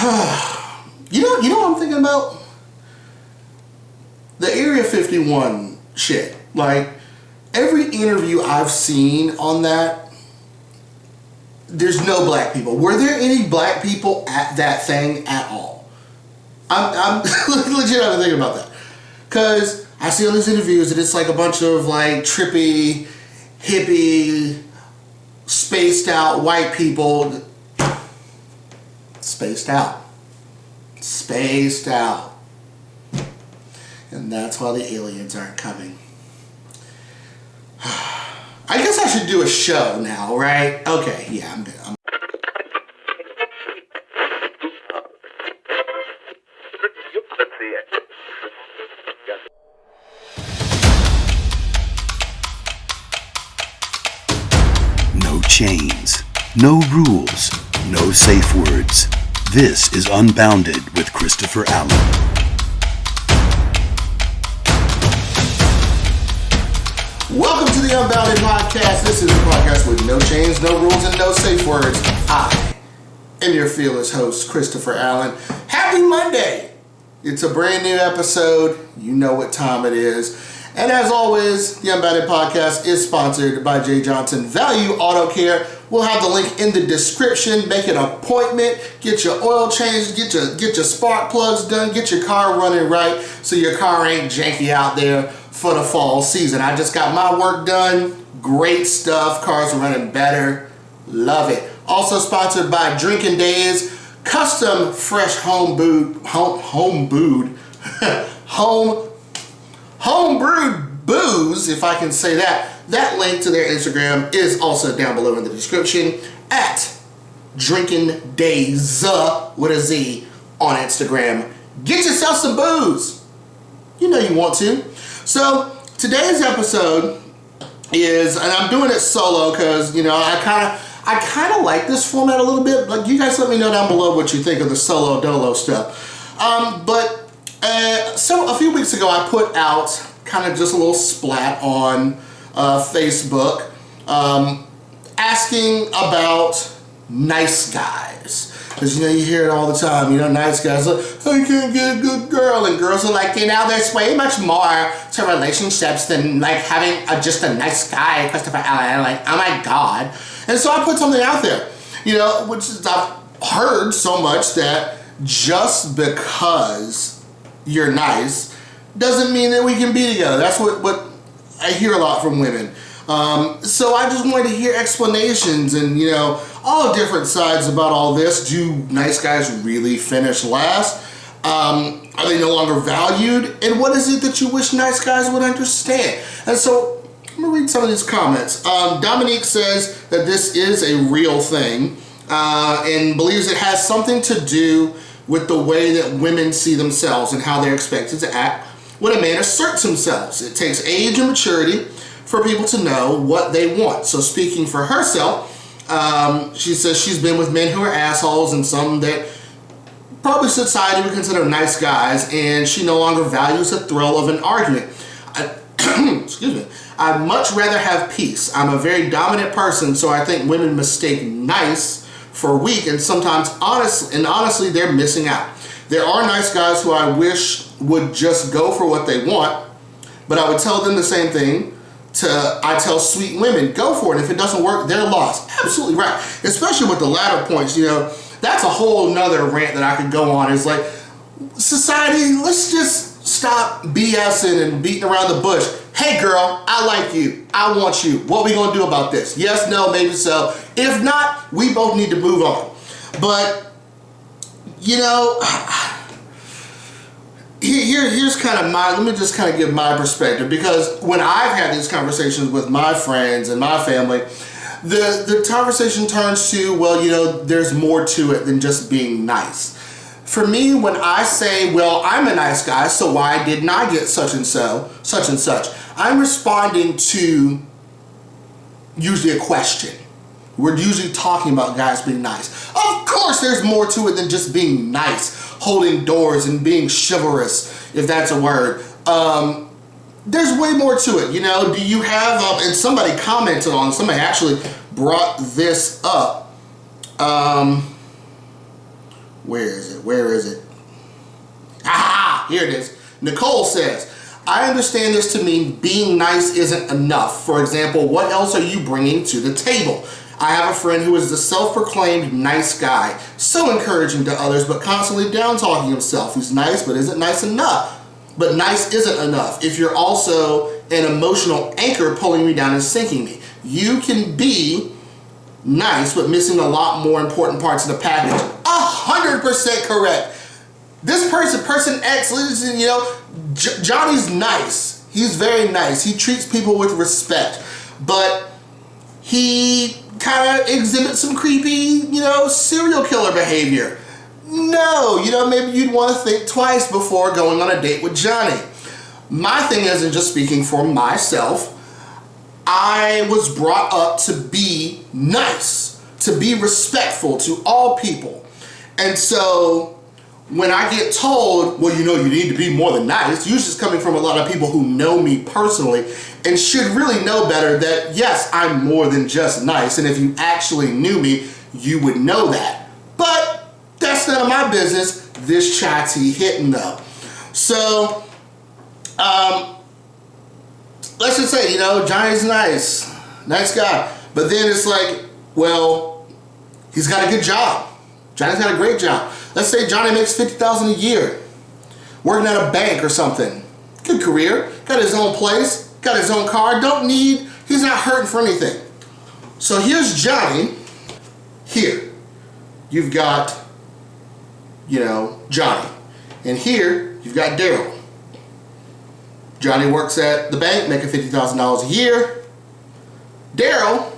You know what I'm thinking about? The Area 51 shit. Like, every interview I've seen on that, there's no black people. Were there any black people at that thing at all? I'm legit thinking about that. Because I see all these interviews and it's like a bunch of like trippy, hippie, spaced out white people. Spaced out. And that's why the aliens aren't coming. I guess I should do a show now, right? Okay, yeah, I'm good. No chains, no rules, no safe words. This is Unbounded with Christopher Allen. Welcome to the Unbounded podcast. This is a podcast with no chains, no rules, and no safe words. I am your fearless host, Christopher Allen. Happy Monday! It's a brand new episode. You know what time it is. And as always, the Unbounded podcast is sponsored by J. Johnson Value Auto Care. We'll have the link in the description. Make an appointment. Get your oil changed. Get your spark plugs done. Get your car running right so your car ain't janky out there for the fall season. I just got my work done. Great stuff. Cars are running better. Love it. Also sponsored by Drinking Days. Custom fresh home brewed booze, if I can say that. That link to their Instagram is also down below in the description at Drinking Days with a Z on Instagram. Get yourself some booze. You know you want to. So today's episode is, and I'm doing it solo because I kind of like this format a little bit. Like, you guys let me know down below what you think of the solo dolo stuff. So a few weeks ago I put out kind of just a little splat on Facebook asking about nice guys. Because you hear it all the time, nice guys like, I can't get a good girl. And girls are like, there's way much more to relationships than like having just a nice guy, Christopher Allen. Like, oh my God. And so I put something out there, which is, I've heard so much that just because you're nice doesn't mean that we can be together. That's what I hear a lot from women. So I just wanted to hear explanations and, all different sides about all this. Do nice guys really finish last? Are they no longer valued? And what is it that you wish nice guys would understand? And so I'm going to read some of these comments. Dominique says that this is a real thing and believes it has something to do with the way that women see themselves and how they're expected to act when a man asserts himself. It takes age and maturity for people to know what they want. So speaking for herself, she says she's been with men who are assholes and some that probably society would consider nice guys, and she no longer values the thrill of an argument. Excuse me. I'd much rather have peace. I'm a very dominant person, so I think women mistake nice for weak, and sometimes honestly they're missing out. There are nice guys who I wish would just go for what they want, but I would tell them the same thing I tell sweet women, go for it. If it doesn't work, they're lost. Absolutely right. Especially with the latter points, that's a whole nother rant that I could go on. It's like, society, let's just stop BSing and beating around the bush. Hey girl, I like you. I want you. What we gonna do about this? Yes, no, maybe so. If not, we both need to move on. But, here's kind of let me just kind of give my perspective, because when I've had these conversations with my friends and my family, the conversation turns to, well, there's more to it than just being nice. For me, when I say, well, I'm a nice guy, so why didn't I get such and such, I'm responding to usually a question. We're usually talking about guys being nice. Of course, there's more to it than just being nice, holding doors and being chivalrous, if that's a word. There's way more to it, Do you have, and somebody commented on, somebody actually brought this up. Where is it? Ah, here it is. Nicole says, I understand this to mean being nice isn't enough. For example, what else are you bringing to the table? I have a friend who is the self-proclaimed nice guy, so encouraging to others, but constantly down-talking himself. He's nice, but isn't nice enough. But nice isn't enough if you're also an emotional anchor pulling me down and sinking me. You can be nice, but missing a lot more important parts of the package. 100% correct. This person X, listen, you know, Johnny's nice. He's very nice. He treats people with respect, but he kind of exhibits some creepy, you know, serial killer behavior. No, you know, maybe you'd want to think twice before going on a date with Johnny. My thing is, and just speaking for myself, I was brought up to be nice, to be respectful to all people. And so when I get told, well, you know, you need to be more than nice, usually it's coming from a lot of people who know me personally and should really know better that, yes, I'm more than just nice. And if you actually knew me, you would know that. But that's none of my business. This chatty hitting though. So, let's just say, you know, Johnny's nice guy. But then it's like, well, he's got a good job. Johnny's got a great job. Let's say Johnny makes $50,000 a year, working at a bank or something. Good career, got his own place, got his own car, he's not hurting for anything. So here's Johnny. Here, you've got, you know, Johnny. And here, you've got Daryl. Johnny works at the bank, making $50,000 a year. Daryl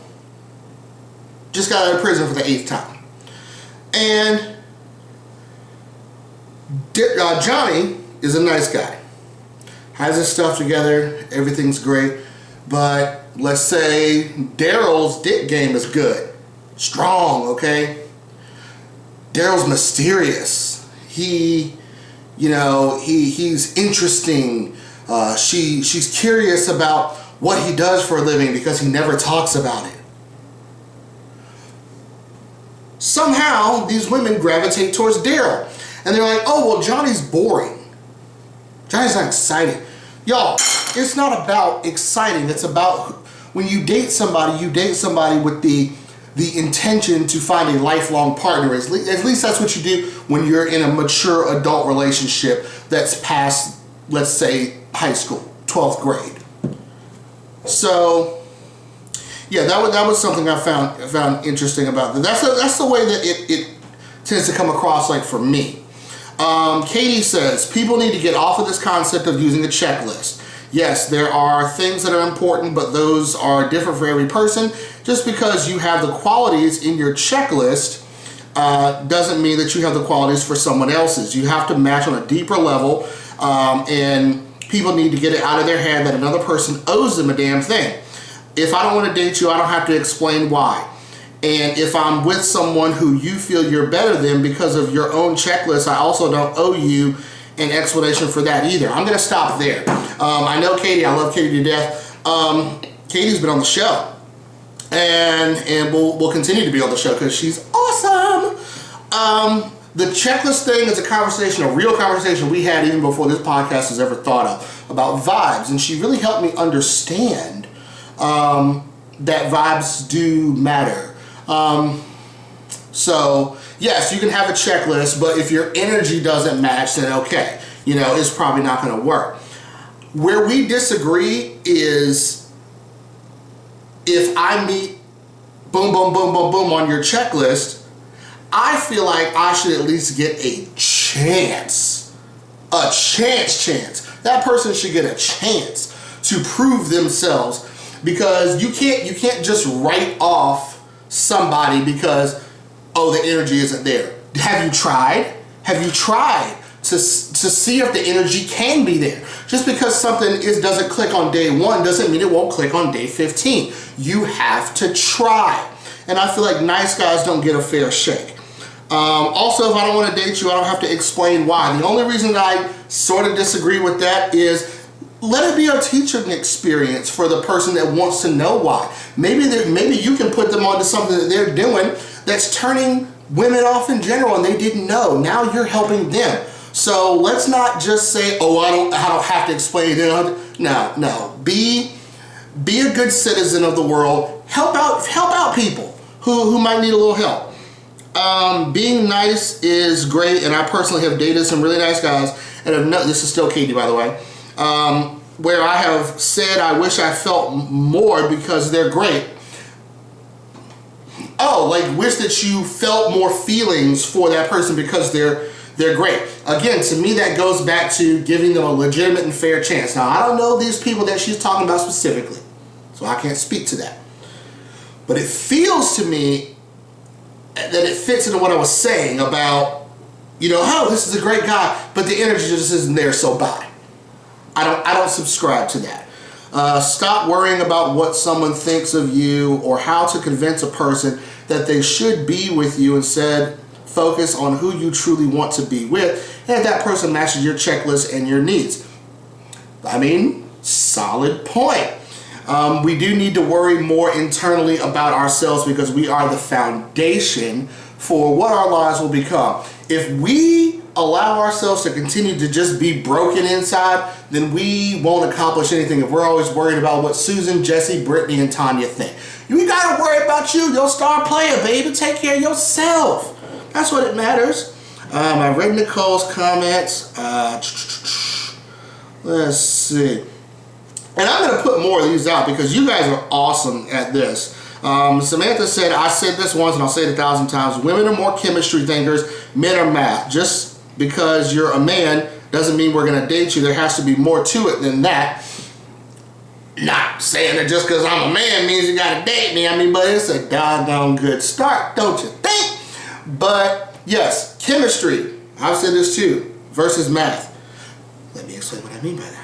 just got out of prison for the 8th time. And Johnny is a nice guy. Has his stuff together, everything's great. But let's say Daryl's dick game is good. Strong, okay? Daryl's mysterious. He, you know, he's interesting. She's curious about what he does for a living because he never talks about it. Somehow, these women gravitate towards Daryl. And they're like, oh, well, Johnny's boring. Johnny's not exciting. Y'all, it's not about exciting. It's about when you date somebody with the intention to find a lifelong partner. At least that's what you do when you're in a mature adult relationship that's past, let's say, high school, 12th grade. So, yeah, that was something I found interesting about that. That's the way that it tends to come across, like, for me. Katie says, people need to get off of this concept of using a checklist. Yes, there are things that are important, but those are different for every person. Just because you have the qualities in your checklist doesn't mean that you have the qualities for someone else's. You have to match on a deeper level, and people need to get it out of their head that another person owes them a damn thing. If I don't want to date you, I don't have to explain why. And if I'm with someone who you feel you're better than because of your own checklist, I also don't owe you an explanation for that either. I'm going to stop there. I know Katie. I love Katie to death. Katie's been on the show. And we'll continue to be on the show because she's awesome. The checklist thing is a real conversation we had even before this podcast was ever thought of, about vibes. And she really helped me understand that vibes do matter. So yes, you can have a checklist, but if your energy doesn't match, then okay, you know, it's probably not going to work. Where we disagree is if I meet boom, boom, boom, boom, boom on your checklist, I feel like I should at least get a chance. A chance. That person should get a chance to prove themselves, because you can't just write off somebody because, oh, the energy isn't there. Have you tried? Have you tried to see if the energy can be there? Just because something doesn't click on day 1 doesn't mean it won't click on day 15. You have to try. And I feel like nice guys don't get a fair shake. Also, if I don't want to date you, I don't have to explain why. The only reason that I sort of disagree with that is let it be a teaching experience for the person that wants to know why. Maybe you can put them onto something that they're doing that's turning women off in general and they didn't know. Now you're helping them. So let's not just say, oh, I don't have to explain it. No. Be a good citizen of the world. Help out people who might need a little help. Being nice is great, and I personally have dated some really nice guys, and this is still Katie, by the way, where I have said I wish I felt more because they're great. Oh, like wish that you felt more feelings for that person because they're great. Again, to me, that goes back to giving them a legitimate and fair chance. Now, I don't know these people that she's talking about specifically, so I can't speak to that. But it feels to me that it fits into what I was saying about, oh, this is a great guy, but the energy just isn't there, so bye. I don't subscribe to that. Stop worrying about what someone thinks of you or how to convince a person that they should be with you. Instead, focus on who you truly want to be with, and that person matches your checklist and your needs. I mean, solid point. We do need to worry more internally about ourselves because we are the foundation for what our lives will become. If we allow ourselves to continue to just be broken inside, then we won't accomplish anything if we're always worried about what Susan, Jesse, Brittany, and Tanya think. You gotta worry about you, your star player, baby. Take care of yourself. That's what it matters. I read Nicole's comments. Let's see. And I'm going to put more of these out because you guys are awesome at this. Samantha said, I said this once and I'll say it 1,000 times. Women are more chemistry thinkers. Men are math. Just because you're a man doesn't mean we're going to date you. There has to be more to it than that. Not saying that just because I'm a man means you got to date me. I mean, but it's a doggone good start, don't you think? But yes, chemistry, I've said this too, versus math. Let me explain what I mean by that.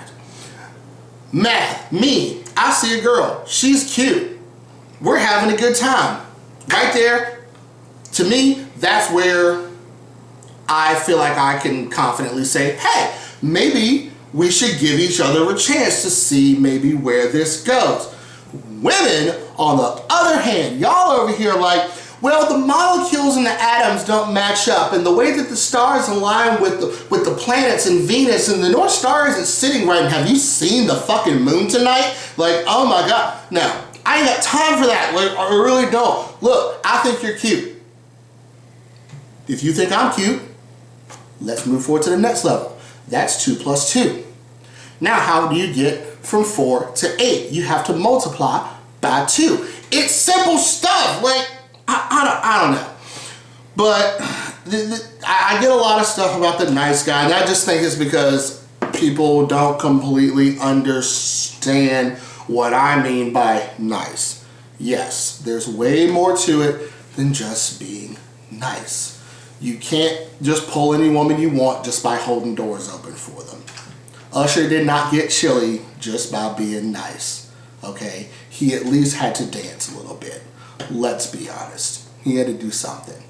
Math, me, I see a girl, she's cute, we're having a good time. Right there, to me, that's where I feel like I can confidently say, hey, maybe we should give each other a chance to see maybe where this goes. Women, on the other hand, y'all over here like, well, the molecules and the atoms don't match up, and the way that the stars align with the planets and Venus and the North Star isn't sitting right. And have you seen the fucking moon tonight? Like, oh my God. Now, I ain't got time for that. Like, I really don't. Look, I think you're cute. If you think I'm cute, let's move forward to the next level. That's 2 + 2. Now, how do you get from 4 to 8? You have to multiply by 2. It's simple stuff. Like, I don't know. But I get a lot of stuff about the nice guy, and I just think it's because people don't completely understand what I mean by nice. Yes, there's way more to it than just being nice. You can't just pull any woman you want just by holding doors open for them. Usher did not get chilly just by being nice, okay? He at least had to dance a little bit. Let's be honest. He had to do something.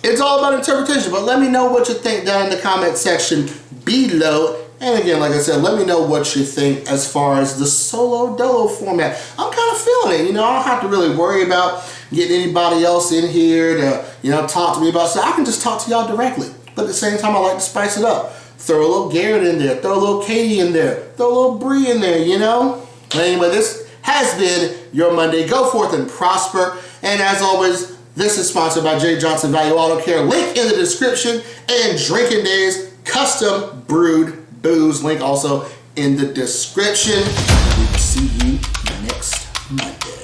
It's all about interpretation, but let me know what you think down in the comment section below. And again, like I said, let me know what you think as far as the solo dolo format. I'm kind of feeling it. I don't have to really worry about getting anybody else in here to, talk to me about stuff. I can just talk to y'all directly. But at the same time, I like to spice it up. Throw a little Garrett in there. Throw a little Katie in there. Throw a little Bree in there, Anyway, this has been your Monday. Go forth and prosper. And as always, this is sponsored by J. Johnson Value Auto Care. Link in the description. And Drinking Days Custom Brewed Booze. Link also in the description. We will see you next Monday.